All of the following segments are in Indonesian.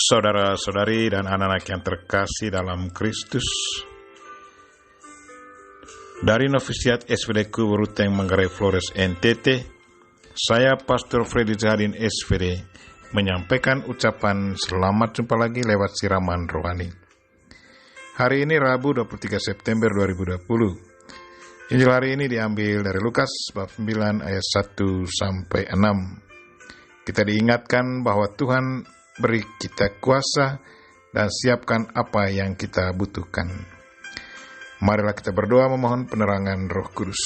Saudara-saudari dan anak-anak yang terkasih dalam Kristus, dari Novisiat SVD Kuburuteng Manggarai Flores NTT, saya Pastor Freddy Zahadin SVD menyampaikan ucapan selamat jumpa lagi lewat siraman rohani. Hari ini Rabu 23 September 2020. Injil hari ini diambil dari Lukas bab 9 ayat 1 sampai 6. Kita diingatkan bahwa Tuhan beri kita kuasa dan siapkan apa yang kita butuhkan. Marilah kita berdoa memohon penerangan Roh Kudus.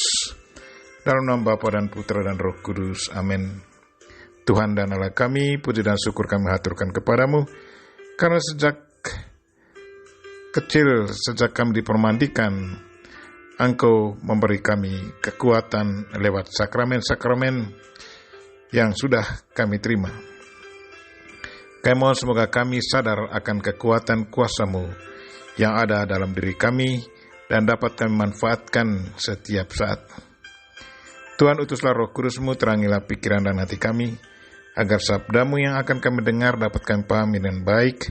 Dalam nama Bapa dan Putra dan Roh Kudus. Amin. Tuhan dan Allah kami, puji dan syukur kami haturkan kepadamu, karena sejak kecil, sejak kami dipermandikan, Engkau memberi kami kekuatan lewat sakramen-sakramen yang sudah kami terima. Kami mohon semoga kami sadar akan kekuatan kuasa-Mu yang ada dalam diri kami dan dapat kami manfaatkan setiap saat. Tuhan, utuslah Roh Kudus-Mu, terangilah pikiran dan hati kami, agar sabda-Mu yang akan kami dengar dapat kami pahami dengan baik,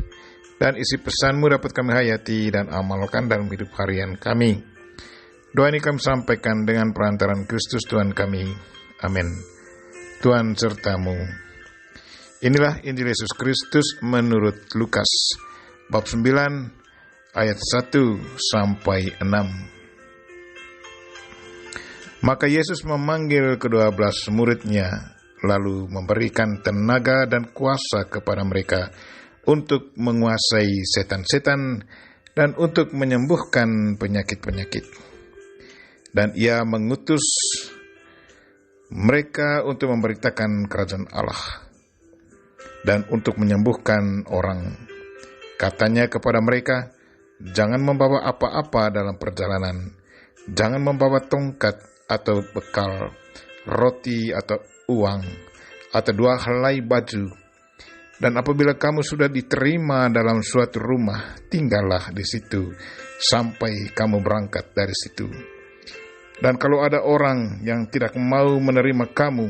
dan isi pesan-Mu dapat kami hayati dan amalkan dalam hidup harian kami. Doa ini kami sampaikan dengan perantaran Kristus Tuhan kami. Amin. Tuhan serta-Mu. Inilah Injil Yesus Kristus menurut Lukas, bab 9, ayat 1 sampai 6. Maka Yesus memanggil ke-12 murid-Nya, lalu memberikan tenaga dan kuasa kepada mereka untuk menguasai setan-setan dan untuk menyembuhkan penyakit-penyakit. Dan Ia mengutus mereka untuk memberitakan kerajaan Allah dan untuk menyembuhkan orang. Katanya kepada mereka, jangan membawa apa-apa dalam perjalanan, jangan membawa tongkat atau bekal, roti atau uang, atau 2 helai baju. Dan apabila kamu sudah diterima dalam suatu rumah, tinggallah di situ sampai kamu berangkat dari situ. Dan kalau ada orang yang tidak mau menerima kamu,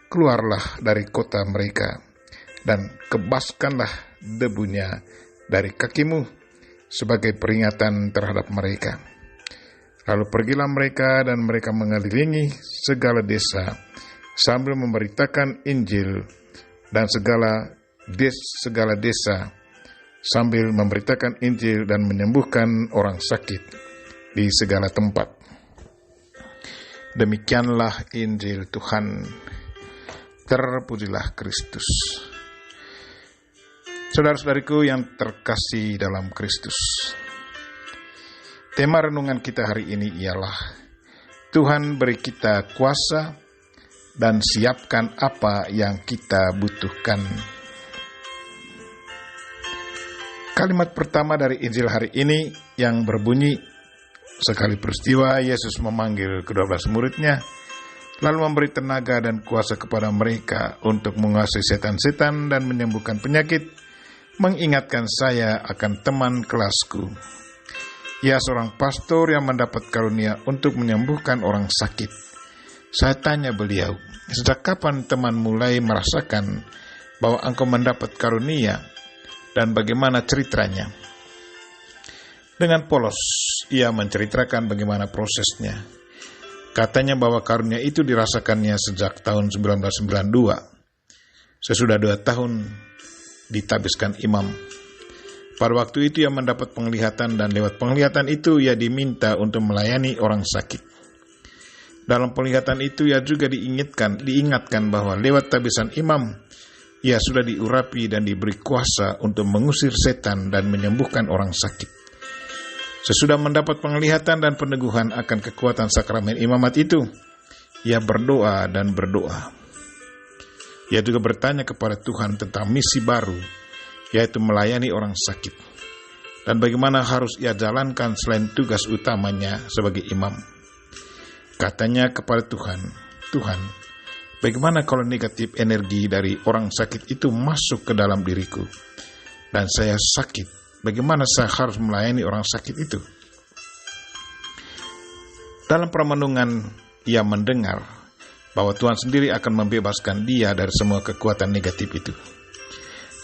keluarlah dari kota mereka dan kebaskanlah debunya dari kakimu sebagai peringatan terhadap mereka. Lalu pergilah mereka dan mereka mengelilingi segala desa sambil memberitakan Injil dan segala desa sambil memberitakan Injil dan menyembuhkan orang sakit di segala tempat. Demikianlah Injil Tuhan. Terpujilah Kristus. Saudara-saudariku yang terkasih dalam Kristus, tema renungan kita hari ini ialah Tuhan beri kita kuasa dan siapkan apa yang kita butuhkan. Kalimat pertama dari Injil hari ini yang berbunyi, sekali peristiwa Yesus memanggil ke-12 murid-Nya, lalu memberi tenaga dan kuasa kepada mereka untuk menguasai setan-setan dan menyembuhkan penyakit, mengingatkan saya akan teman kelasku. Ia seorang pastor yang mendapat karunia untuk menyembuhkan orang sakit. Saya tanya beliau, sejak kapan teman mulai merasakan bahwa engkau mendapat karunia dan bagaimana ceritanya? Dengan polos, ia menceritakan bagaimana prosesnya. Katanya bahwa karunia itu dirasakannya sejak tahun 1992. Sesudah 2 tahun ditabiskan imam. Pada waktu itu ia mendapat penglihatan dan lewat penglihatan itu ia diminta untuk melayani orang sakit. Dalam penglihatan itu ia juga diingatkan bahwa lewat tabisan imam ia sudah diurapi dan diberi kuasa untuk mengusir setan dan menyembuhkan orang sakit. Sesudah mendapat penglihatan dan peneguhan akan kekuatan sakramen imamat itu, ia berdoa dan berdoa. Ia juga bertanya kepada Tuhan tentang misi baru, yaitu melayani orang sakit, dan bagaimana harus ia jalankan selain tugas utamanya sebagai imam. Katanya kepada Tuhan, Tuhan, bagaimana kalau negatif energi dari orang sakit itu masuk ke dalam diriku, dan saya sakit, bagaimana saya harus melayani orang sakit itu? Dalam permenungan ia mendengar bahwa Tuhan sendiri akan membebaskan dia dari semua kekuatan negatif itu.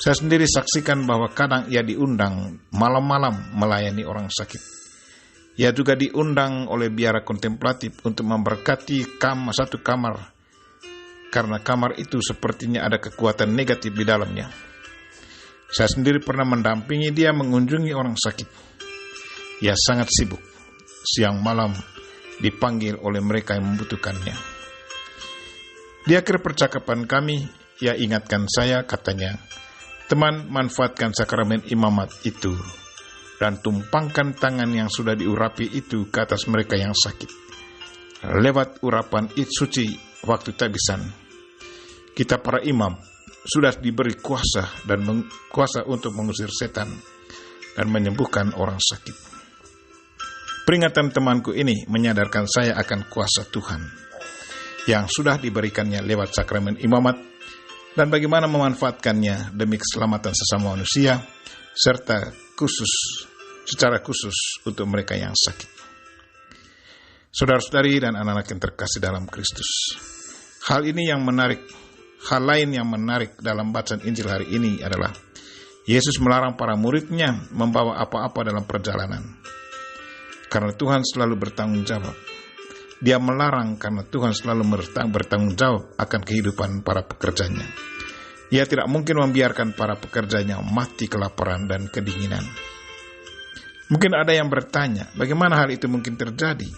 Saya sendiri saksikan bahwa kadang ia diundang malam-malam melayani orang sakit. Ia juga diundang oleh biara kontemplatif untuk memberkati satu kamar, karena kamar itu sepertinya ada kekuatan negatif di dalamnya. Saya sendiri pernah mendampingi dia mengunjungi orang sakit. Ia sangat sibuk, siang malam dipanggil oleh mereka yang membutuhkannya. Di akhir percakapan kami, ia ingatkan saya, katanya, "Teman, manfaatkan sakramen imamat itu dan tumpangkan tangan yang sudah diurapi itu ke atas mereka yang sakit. Lewat urapan suci waktu tabisan, kita para imam sudah diberi kuasa untuk mengusir setan dan menyembuhkan orang sakit." Peringatan temanku ini menyadarkan saya akan kuasa Tuhan yang sudah diberikannya lewat sakramen imamat dan bagaimana memanfaatkannya demi keselamatan sesama manusia serta secara khusus untuk mereka yang sakit. Saudara-saudari dan anak-anak yang terkasih dalam Kristus, hal lain yang menarik dalam bacaan Injil hari ini adalah Yesus melarang para muridnya membawa apa-apa dalam perjalanan, karena Tuhan selalu bertanggung jawab. Dia melarang karena Tuhan selalu bertanggung jawab akan kehidupan para pekerjanya. Ia tidak mungkin membiarkan para pekerjanya mati kelaparan dan kedinginan. Mungkin ada yang bertanya, bagaimana hal itu mungkin terjadi?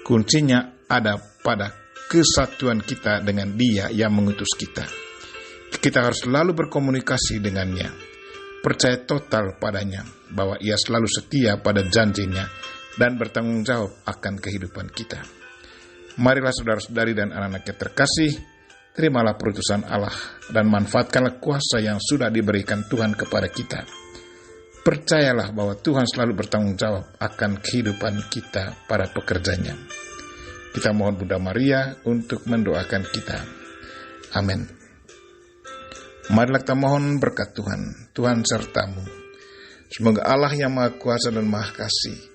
Kuncinya ada pada kesatuan kita dengan Dia yang mengutus kita. Kita harus selalu berkomunikasi dengannya, percaya total padanya, bahwa Ia selalu setia pada janjinya dan bertanggung jawab akan kehidupan kita. Marilah saudara-saudari dan anak-anak yang terkasih, terimalah perutusan Allah dan manfaatkanlah kuasa yang sudah diberikan Tuhan kepada kita. Percayalah bahwa Tuhan selalu bertanggung jawab akan kehidupan kita para pekerjanya. Kita mohon Bunda Maria untuk mendoakan kita. Amin. Marilah kita mohon berkat Tuhan. Tuhan sertamu. Semoga Allah yang Maha Kuasa dan Maha Kasih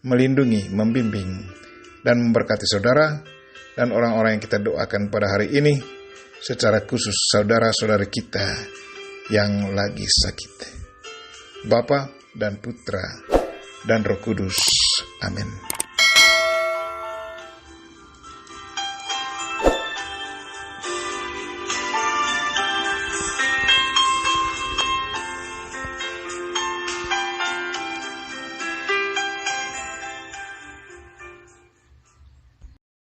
melindungi, membimbing, dan memberkati saudara dan orang-orang yang kita doakan pada hari ini, secara khusus saudara-saudari kita yang lagi sakit. Bapa dan Putra dan Roh Kudus. Amin.